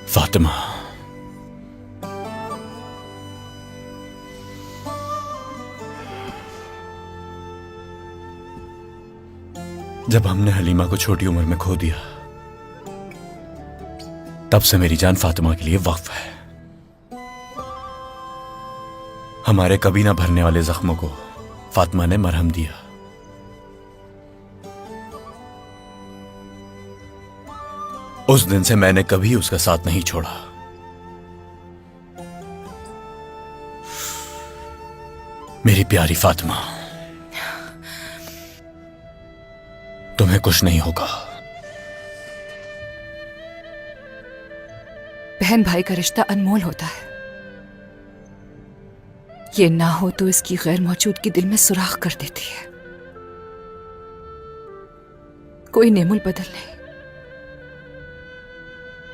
फातिमा, जब हमने हलीमा को छोटी उम्र में खो दिया, तब से मेरी जान फातिमा के लिए वक्फ है। हमारे कभी ना भरने वाले जख्मों को फातिमा ने मरहम दिया। उस दिन से मैंने कभी उसका साथ नहीं छोड़ा। मेरी प्यारी फातिमा, तुम्हें कुछ नहीं होगा। बहन भाई का रिश्ता अनमोल होता है। ये ना हो तो इसकी गैर मौजूदगी दिल में सुराख कर देती है। कोई नेमुल बदल नहीं।